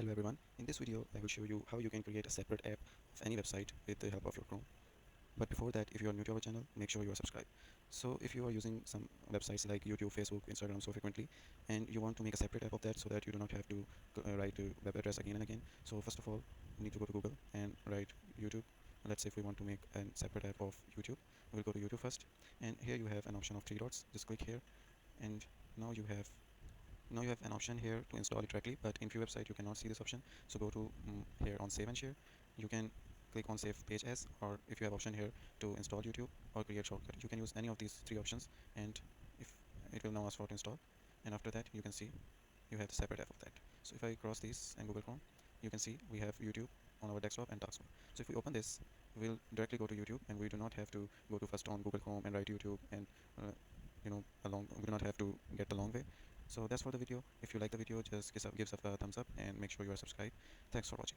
Hello everyone, in this video I will show you how you can create a separate app of any website with the help of your Chrome. But before that, if you are new to our channel, make sure you are subscribed. So if you are using some websites like YouTube, Facebook, Instagram so frequently, and you want to make a separate app of that so that you do not have to write a web address again and again, so first of all you need to go to Google and write YouTube. Let's say if we want to make a separate app of YouTube, we'll go to YouTube first, and here you have an option of three dots. Just click here, and now you have an option here to install it directly, but in few website you cannot see this option. So go to here on save and share. You can click on save page as, or if you have option here to install YouTube or create shortcut, you can use any of these three options, and if it will now ask for to install, and after that you can see you have the separate app of that. So if I cross this and Google Chrome, you can see we have YouTube on our desktop and taskbar. So if we open this, we'll directly go to YouTube, and we do not have to go to first on Google Chrome and write YouTube, and we do not have to get the long way. So that's for the video. If you like the video, just give us a thumbs up and make sure you are subscribed. Thanks for watching.